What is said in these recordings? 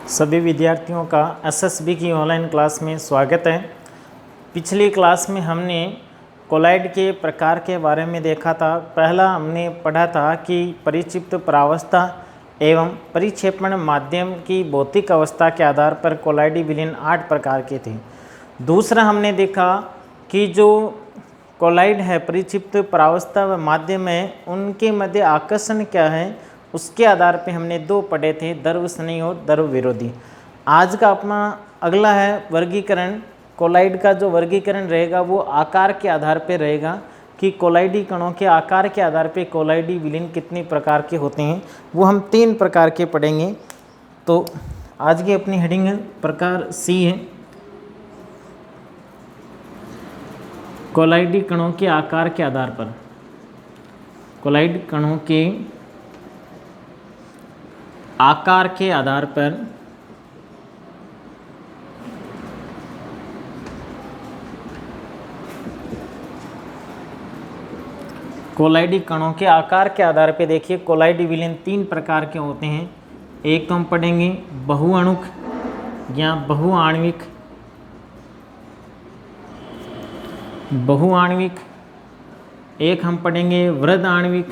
सभी विद्यार्थियों का एसएसबी की ऑनलाइन क्लास में स्वागत है। पिछली क्लास में हमने कोलाइड के प्रकार के बारे में देखा था। पहला हमने पढ़ा था कि परिक्षिप्त परावस्था एवं परिक्षेपण माध्यम की भौतिक अवस्था के आधार पर कोलाइडी विलीन 8 प्रकार के थे। दूसरा हमने देखा कि जो कोलाइड है, परिक्षिप्त परावस्था व माध्यम है, उनके मध्य आकर्षण क्या है, उसके आधार पे हमने दो पढ़े थे, द्रव स्नेही और द्रव विरोधी। आज का अपना अगला है वर्गीकरण। कोलाइड का जो वर्गीकरण रहेगा वो आकार के आधार पे रहेगा कि कोलाइडी कणों के आकार के आधार पे कोलाइडी विलीन कितने प्रकार के होते हैं, वो हम 3 प्रकार के पढ़ेंगे। तो आज की अपनी हेडिंग है प्रकार सी है, कोलाइडी कणों के आकार के आधार पर। कोलाइड कणों के आकार के आधार पर कोलाइडी कणों के आकार के आधार पे देखिए कोलाइडी विलीन 3 प्रकार के होते हैं। एक तो हम पढ़ेंगे बहुअणुक या बहुआण्विक, एक हम पढ़ेंगे वृहद आणविक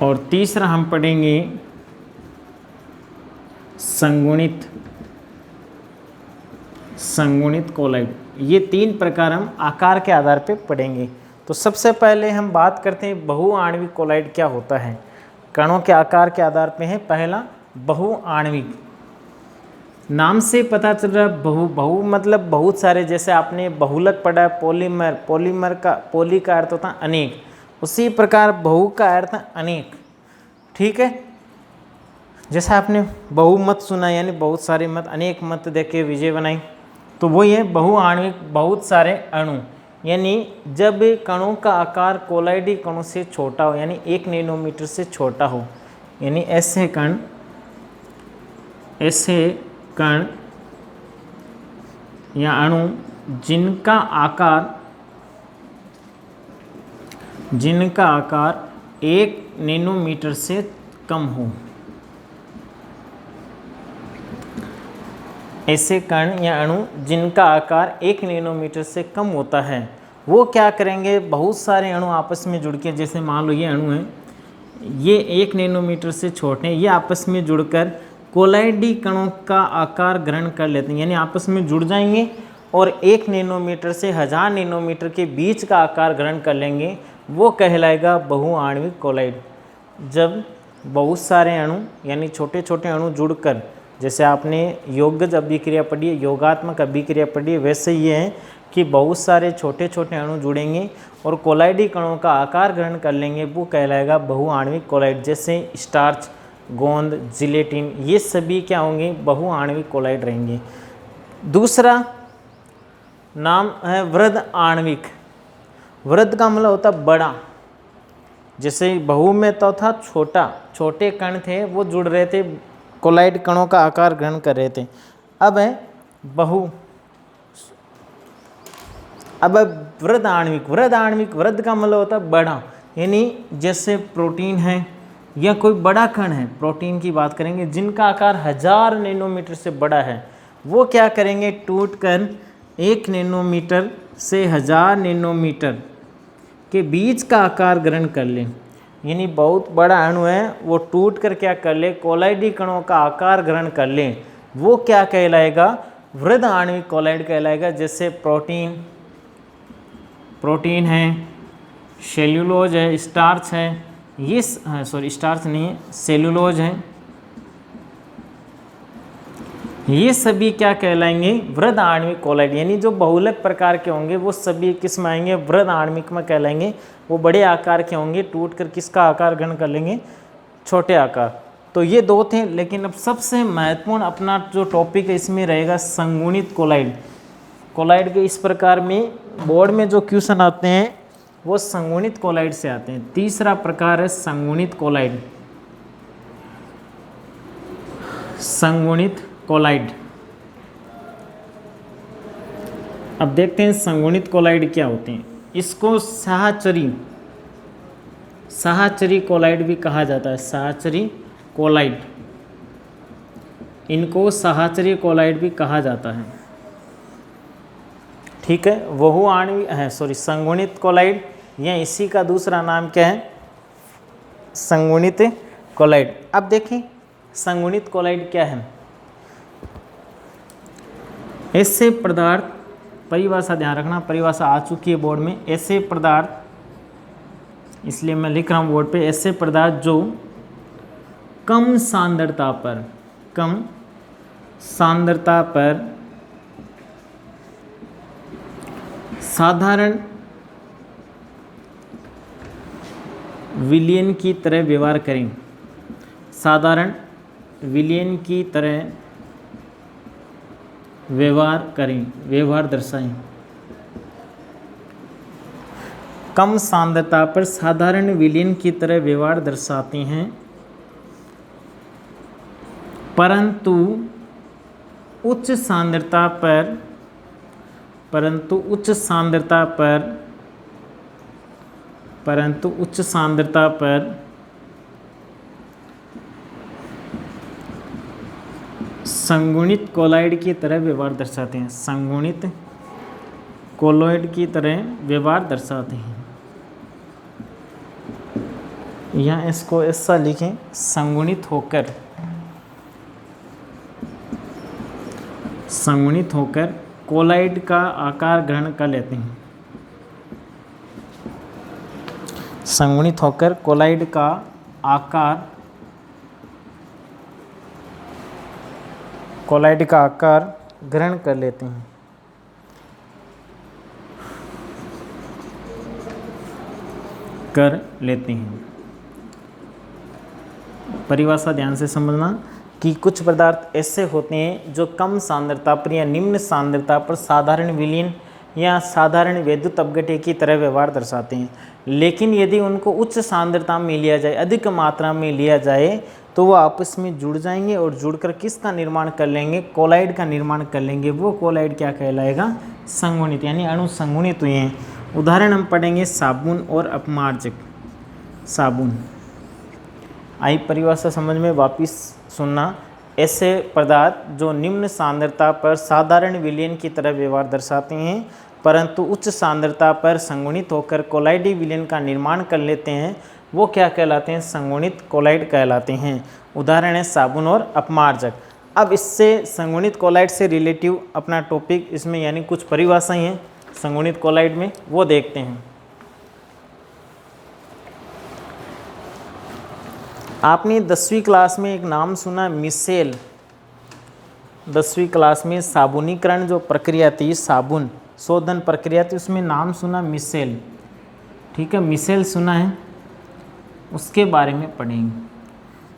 और तीसरा हम पढ़ेंगे संगुणित कोलाइड। ये 3 प्रकार हम आकार के आधार पे पढ़ेंगे। तो सबसे पहले हम बात करते हैं बहुआण्विक कोलाइड क्या होता है। कणों के आकार के आधार पे है पहला बहुआण्विक। नाम से पता चल रहा है बहु मतलब बहुत सारे, जैसे आपने बहुलक पढ़ा, पोली का अर्थ होता है अनेक, उसी प्रकार बहु का अर्थ अनेक। ठीक है, जैसा आपने बहुमत सुना, यानी बहुत सारे मत, अनेक मत देके विजय बनाई, तो वो ये बहुआण्विक, बहुत सारे अणु। यानी जब कणों का आकार कोलाइडी कणों से छोटा हो, यानी 1 नैनोमीटर से छोटा हो, यानी ऐसे कण या अणु जिनका आकार 1 नैनोमीटर से कम हो, ऐसे कण या अणु जिनका आकार 1 नैनोमीटर से कम होता है, वो क्या करेंगे, बहुत सारे अणु आपस में जुड़ के, जैसे मान लो ये अणु है, ये 1 नैनोमीटर से छोटे हैं, ये आपस में जुड़कर कोलाइडी कणों का आकार ग्रहण कर लेते हैं। यानी आपस में जुड़ जाएंगे और 1 नैनोमीटर से 1000 नैनोमीटर के बीच का आकार ग्रहण कर लेंगे, वो कहलाएगा बहुआण्विक कोलाइड। जब बहुत सारे अणु यानी छोटे छोटे अणु जुड़कर, जैसे आपने योगज अभिक्रिया पढ़ी है, योगात्मक अभिक्रिया पढ़ी है, वैसे ये है कि बहुत सारे छोटे छोटे अणु जुड़ेंगे और कोलाइडी कणों का आकार ग्रहण कर लेंगे, वो कहलाएगा बहुआण्विक कोलाइड। जैसे स्टार्च, गोंद, जिलेटिन, ये सभी क्या होंगे, बहुआण्विक कोलाइड रहेंगे। दूसरा नाम है वृहद आणविक। वृहद का मतलब होता बड़ा, जैसे बहु में तो था छोटे कण थे, वो जुड़ रहे थे, कोलाइड कणों का आकार ग्रहण कर रहे थे। अब है वृहद आणविक। वृहद का मतलब होता बड़ा, यानी जैसे प्रोटीन है या कोई बड़ा कण है, प्रोटीन की बात करेंगे, जिनका आकार 1000 नैनोमीटर से बड़ा है, वो क्या करेंगे, टूटकर 1 नैनोमीटर से 1000 नैनोमीटर के बीच का आकार ग्रहण कर ले। यानी बहुत बड़ा अणु है, वो टूट कर क्या कर ले, कोलाइडी कणों का आकार ग्रहण कर ले, वो क्या कहलाएगा, वृहद आणविक कोलाइड कहलाएगा। जैसे प्रोटीन है, सेल्यूलोज है, स्टार्च है, ये स्टार्च नहीं है, सेल्यूलोज है, ये सभी क्या कहलाएंगे, वृहद आणविक कोलाइड। यानी जो बहुलक प्रकार के होंगे वो सभी किस में आएंगे, वृहद आणविक में कहलाएंगे। वो बड़े आकार के होंगे, टूटकर किसका आकार ग्रहण कर लेंगे, छोटे आकार। तो ये 2 थे, लेकिन अब सबसे महत्वपूर्ण अपना जो टॉपिक है इसमें रहेगा संगुणित कोलाइड। कोलाइड के इस प्रकार में बोर्ड में जो क्वेश्चन आते हैं वो संगुणित कोलाइड से आते हैं। तीसरा प्रकार है संगुणित कोलाइड। संगुणित कोलाइड, अब देखते हैं संगुणित कोलाइड क्या होते हैं। इसको साहचरी कोलाइड भी कहा जाता है, साहचरी कोलाइड, इनको साहचरी कोलाइड भी कहा जाता है। ठीक है, बहु आणविक है, सॉरी, संगुणित कोलाइड, या इसी का दूसरा नाम क्या है, संगुणित कोलाइड। अब देखिए संगुणित कोलाइड क्या है। ऐसे पदार्थ, परिभाषा ध्यान रखना, परिभाषा आ चुकी है बोर्ड में, ऐसे पदार्थ, इसलिए मैं लिख रहा हूँ बोर्ड पे, ऐसे पदार्थ जो कम सांद्रता पर, कम सांद्रता पर साधारण विलयन की तरह व्यवहार करें, साधारण विलयन की तरह व्यवहार करें, व्यवहार दर्शाएं। कम सांद्रता पर साधारण विलयन की तरह व्यवहार दर्शाते हैं, परंतु उच्च सांद्रता पर, परंतु उच्च सांद्रता पर, परंतु उच्च सांद्रता पर संगुणित कोलाइड की तरह व्यवहार दर्शाते हैं, संगुणित कोलाइड की तरह व्यवहार दर्शाते हैं। यहाँ इसको ऐसा लिखें, संगुणित होकर, संगुणित होकर कोलाइड का आकार ग्रहण कर लेते हैं, संगुणित होकर कोलाइड का आकार, कोलाइड का आकार ग्रहण कर लेते हैं। कर लेते हैं। परिभाषा ध्यान से समझना कि कुछ पदार्थ ऐसे होते हैं जो कम सांद्रता पर या निम्न सांद्रता पर साधारण विलयन या साधारण वैद्युत अपघट्य की तरह व्यवहार दर्शाते हैं, लेकिन यदि उनको उच्च सांद्रता में लिया जाए, अधिक मात्रा में लिया जाए, तो वो आपस में जुड़ जाएंगे और जुड़कर किसका निर्माण कर लेंगे, कोलाइड का निर्माण कर लेंगे। वो कोलाइड क्या कहलाएगा, संगुणित, यानी अणु संगुणित हुए हैं। उदाहरण हम पढ़ेंगे साबुन और अपमार्जक। साबुन, आई परिभाषा समझ में, वापिस सुनना। ऐसे पदार्थ जो निम्न सांद्रता पर साधारण विलयन की तरह व्यवहार दर्शाते हैं, परंतु उच्च सांद्रता पर संगुणित होकर कोलाइडी विलयन का निर्माण कर लेते हैं, वो क्या कहलाते हैं, संगुणित कोलाइड कहलाते हैं। उदाहरण है साबुन और अपमार्जक। अब इससे संगुणित कोलाइड से रिलेटिव अपना टॉपिक इसमें, यानी कुछ परिभाषाएं हैं संगुणित कोलाइड में, वो देखते हैं। आपने 10वीं क्लास में एक नाम सुना, मिसेल। 10वीं क्लास में साबुनीकरण जो प्रक्रिया थी, साबुन शोधन प्रक्रिया थी, उसमें नाम सुना मिसेल। ठीक है, मिसेल सुना है, उसके बारे में पढ़ेंगे।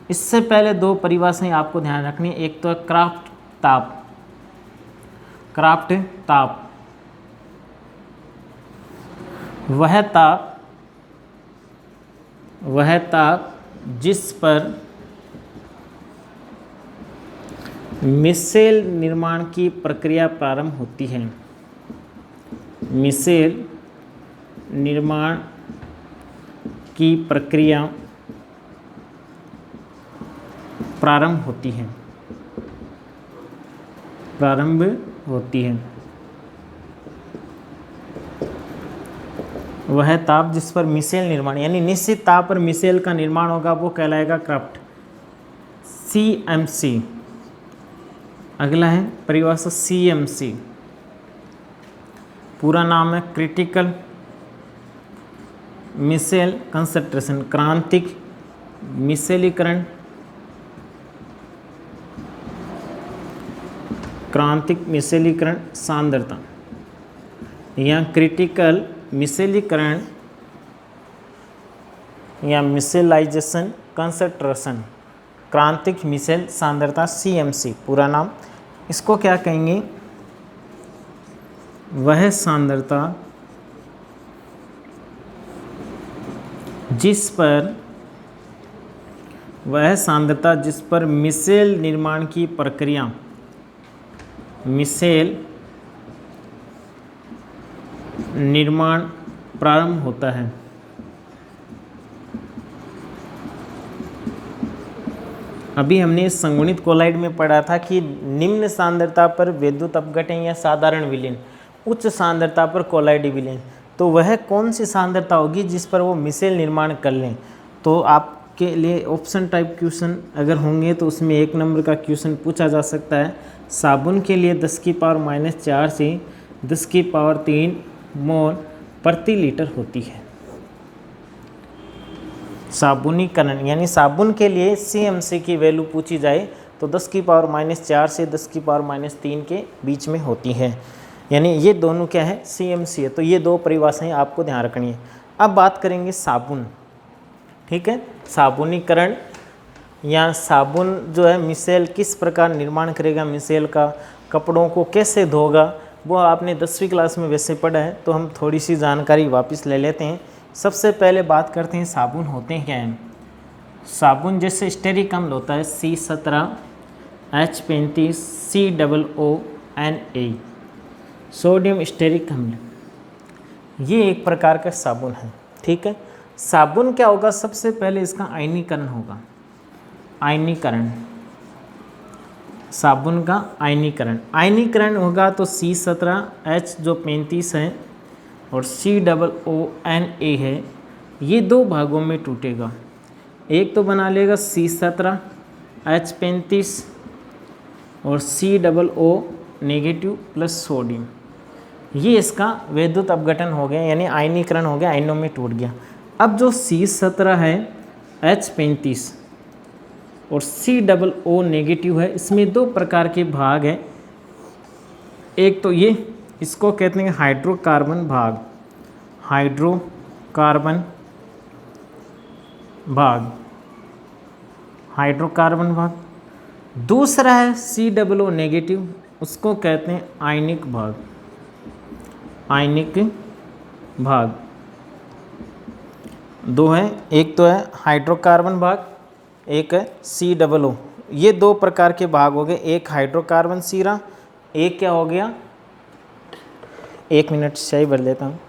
इससे पहले दो परिभाषाएं आपको ध्यान रखनी है। एक तो है क्राफ्ट ताप, क्राफ्ट ताप, वह ताप जिस पर मिसेल निर्माण की प्रक्रिया प्रारंभ होती है, मिसेल निर्माण की प्रक्रिया प्रारंभ होती है, प्रारंभ होती है। वह ताप जिस पर मिसेल निर्माण, यानी निश्चित ताप पर मिसेल का निर्माण होगा, वो कहलाएगा क्राफ्ट, CMC। अगला है परिभाषा CMC, पूरा नाम है क्रिटिकल मिसेल कंसंट्रेशन, क्रांतिक मिसेलीकरण, क्रांतिक मिसेलीकरण सांद्रता, या क्रिटिकल मिसेलीकरण या मिसेलाइजेशन कंसंट्रेशन, क्रांतिक मिसेल सांद्रता, CMC पूरा नाम। इसको क्या कहेंगे, वह सांद्रता जिस पर, वह सांद्रता जिस पर मिसेल निर्माण की प्रक्रिया, मिसेल निर्माण प्रारंभ होता है, अभी हमने संगुणित कोलाइड में पढ़ा था कि निम्न सांद्रता पर विद्युत अपघटन या साधारण विलीन, उच्च सांद्रता पर कोलाइड विलीन, तो वह कौन सी सांद्रता होगी जिस पर वो मिसेल निर्माण कर लें। तो आपके लिए ऑप्शन टाइप क्वेश्चन अगर होंगे तो उसमें 1 नंबर का क्वेश्चन पूछा जा सकता है। साबुन के लिए 10⁻⁻4 से 10⁻3 मोल प्रति लीटर होती है। साबुनीकरण यानी साबुन के लिए CMC की वैल्यू पूछी जाए तो 10⁻4 से 10⁻3 के बीच में होती है। यानी ये दोनों क्या है, CMC है। तो ये दो परिभाषाएं आपको ध्यान रखनी है। अब बात करेंगे साबुन, ठीक है। साबुनीकरण या साबुन जो है मिसेल किस प्रकार निर्माण करेगा, मिसेल का कपड़ों को कैसे धोगा, वो आपने 10वीं क्लास में वैसे पढ़ा है। तो हम थोड़ी सी जानकारी वापस ले लेते हैं। सबसे पहले बात करते हैं साबुन होते हैं क्या हैं। साबुन जैसे स्टेरिक अम्ल होता है C17, H35, COONA, sodium steric अम्ल, ये एक प्रकार का साबुन है, ठीक है। साबुन क्या होगा, सबसे पहले इसका आयनीकरण होगा। आयनीकरण, साबुन का आयनीकरण होगा तो C17, H जो 35 है और COONA है, ये दो भागों में टूटेगा। एक तो बना लेगा C17, H35 और COO नेगेटिव प्लस सोडियम, ये इसका विद्युत अपघटन हो गया, यानी आयनीकरण हो गया, आयनों में टूट गया। अब जो C17 है, H35 और COO नेगेटिव है, इसमें दो प्रकार के भाग हैं। एक तो ये, इसको कहते हैं हाइड्रोकार्बन भाग, हाइड्रोकार्बन भाग। दूसरा है COO नेगेटिव, उसको कहते हैं आयनिक भाग। दो है, एक तो है हाइड्रोकार्बन भाग, एक है COO। ये दो प्रकार के भाग हो गए, एक हाइड्रोकार्बन सिरा, एक क्या हो गया, 1 मिनट चाय भर लेता हूँ।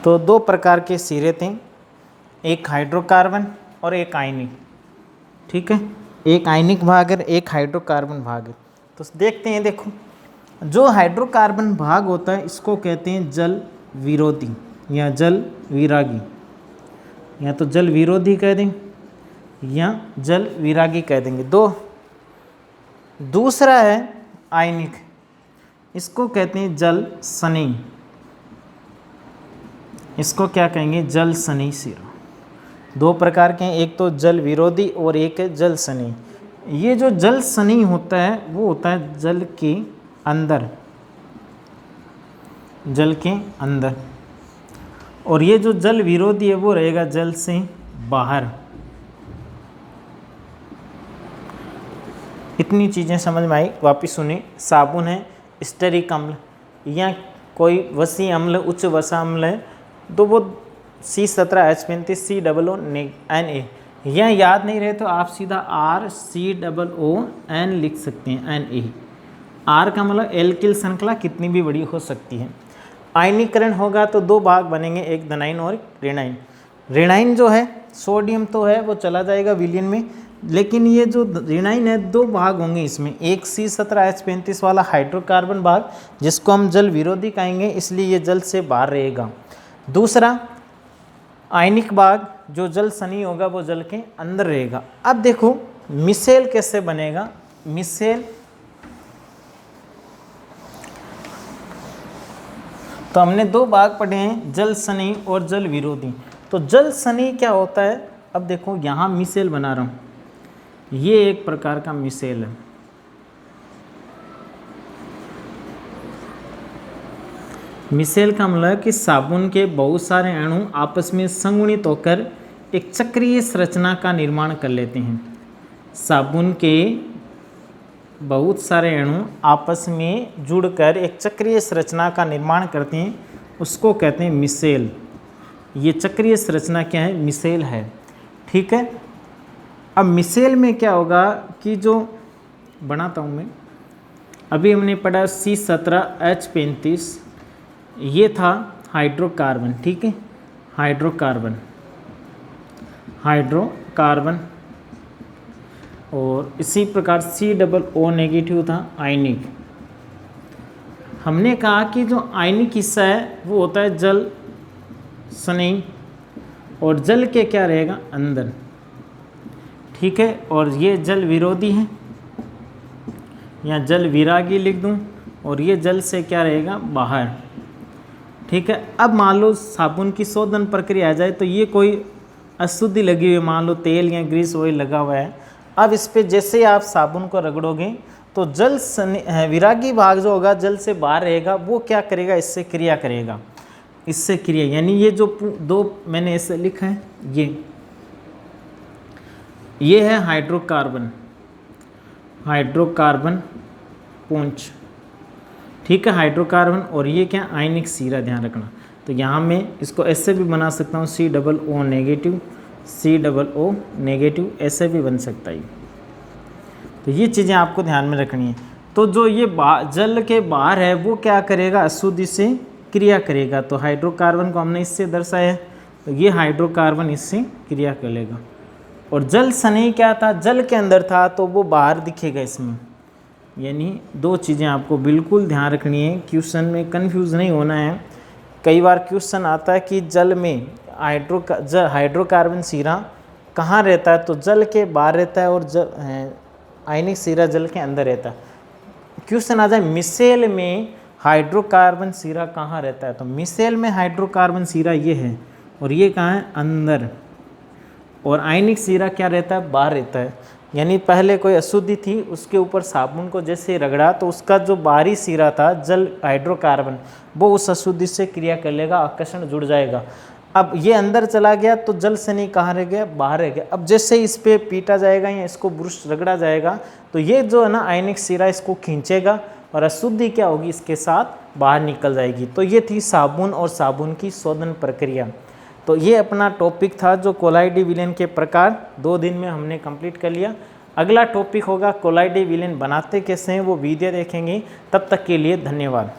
तो दो प्रकार के सिरे थे, एक हाइड्रोकार्बन और एक आयनिक, ठीक है। एक आयनिक भाग है, एक हाइड्रोकार्बन भाग है। तो देखते हैं, देखो जो हाइड्रोकार्बन भाग होता है इसको कहते हैं जल विरोधी या जल विरागी, या तो जल विरोधी कह दें या जल विरागी कह देंगे दो। दूसरा है आयनिक, इसको कहते हैं जल स्नेही, इसको क्या कहेंगे, जल स्नेही सिरा। दो प्रकार के हैं, एक तो जल विरोधी और एक है जल स्नेही। ये जो जल स्नेही होता है वो होता है जल के अंदर, और ये जो जल विरोधी है वो रहेगा जल से बाहर। इतनी चीज़ें समझ में आई, वापिस सुनिए। साबुन है स्टेरिक अम्ल या कोई वसी अम्ल, उच्च वसा अम्ल है, तो वो C17, H35, COONA। यह याद नहीं रहे तो आप सीधा RCOON लिख सकते हैं, Na। R का मतलब एल्किल श्रृंखला कितनी भी बड़ी हो सकती है। आयनीकरण होगा तो दो भाग बनेंगे, एक धनायन और ऋणायन। ऋणायन जो है, सोडियम तो है वो चला जाएगा विलयन में, लेकिन ये जो ऋणायन है दो भाग होंगे इसमें। एक C17, H35 वाला हाइड्रोकार्बन भाग जिसको हम जल विरोधी कहेंगे, इसलिए ये जल से बाहर रहेगा। दूसरा आयनिक भाग जो जल स्नेही होगा वो जल के अंदर रहेगा। अब देखो मिसेल कैसे बनेगा। मिसेल तो हमने दो भाग पढ़े हैं, जल स्नेही और जल विरोधी। तो जल स्नेही क्या होता है, अब देखो यहाँ मिसेल बना रहा हूँ, ये एक प्रकार का मिसेल है। मिसेल का मतलब है कि साबुन के बहुत सारे अणु आपस में संगुणित होकर एक चक्रीय संरचना का निर्माण कर लेते हैं। साबुन के बहुत सारे अणु आपस में जुड़कर एक चक्रीय संरचना का निर्माण करते हैं, उसको कहते हैं मिसेल। ये चक्रीय संरचना क्या है? मिसेल है। ठीक है। अब मिसेल में क्या होगा कि जो बनाता हूँ मैं, अभी हमने पढ़ा C17H35, ये था हाइड्रोकार्बन। ठीक है, हाइड्रोकार्बन और इसी प्रकार COO नेगेटिव था, आयनिक। हमने कहा कि जो आयनिक हिस्सा है वो होता है जल स्नेही, और जल के क्या रहेगा? अंदर। ठीक है, और ये जल विरोधी है, या जल विरागी लिख दूं, और ये जल से क्या रहेगा? बाहर। ठीक है। अब मान लो साबुन की शोधन प्रक्रिया आ जाए तो ये कोई अशुद्धि लगी हुई है, मान लो तेल या ग्रीस ऑयल लगा हुआ है। अब इस पे जैसे ही आप साबुन को रगड़ोगे तो जल विरागी भाग जो होगा जल से बाहर रहेगा, वो क्या करेगा? इससे क्रिया करेगा। इससे क्रिया यानी ये जो दो मैंने ऐसे लिखा है, ये है हाइड्रोकार्बन पूंछ। ठीक है, हाइड्रोकार्बन, और ये क्या? आयनिक सीरा, ध्यान रखना। तो यहाँ मैं इसको ऐसे भी बना सकता हूँ, COO नेगेटिव, ऐसे भी बन सकता है। तो ये चीज़ें आपको ध्यान में रखनी है। तो जो ये जल के बाहर है वो क्या करेगा? अशुद्धि से क्रिया करेगा। तो हाइड्रोकार्बन को हमने इससे दर्शाया, तो ये हाइड्रोकार्बन इससे क्रिया करेगा। और जल स्नेही क्या था? जल के अंदर था, तो वो बाहर दिखेगा इसमें। यानी दो चीज़ें आपको बिल्कुल ध्यान रखनी है, क्वेश्चन में कंफ्यूज नहीं होना है। कई बार क्वेश्चन आता है कि जल में हाइड्रोकार्बन सीरा कहाँ रहता है? तो जल के बाहर रहता है, और आयनिक सीरा जल के अंदर रहता है। क्वेश्चन आ जाए मिसेल में हाइड्रोकार्बन सीरा कहाँ रहता है? तो मिसेल में हाइड्रोकार्बन सीरा ये है, और ये कहाँ है? अंदर। और आयनिक सीरा क्या रहता है? बाहर रहता है। यानी पहले कोई अशुद्धि थी, उसके ऊपर साबुन को जैसे रगड़ा तो उसका जो बाहरी सीरा था जल हाइड्रोकार्बन, वो उस अशुद्धि से क्रिया कर लेगा, आकर्षण जुड़ जाएगा। अब ये अंदर चला गया तो जल स्नेही कहाँ रह गया? बाहर रह गया। अब जैसे इस पे पीटा जाएगा या इसको ब्रश रगड़ा जाएगा तो ये जो है ना आयनिक सीरा इसको खींचेगा, और अशुद्धि क्या होगी? इसके साथ बाहर निकल जाएगी। तो ये थी साबुन और साबुन की शोधन प्रक्रिया। तो ये अपना टॉपिक था जो कोलाइडी विलेन के प्रकार 2 दिन में हमने कंप्लीट कर लिया। अगला टॉपिक होगा कोलाइडी विलेन बनाते कैसे हैं, वो वीडियो देखेंगे। तब तक के लिए धन्यवाद।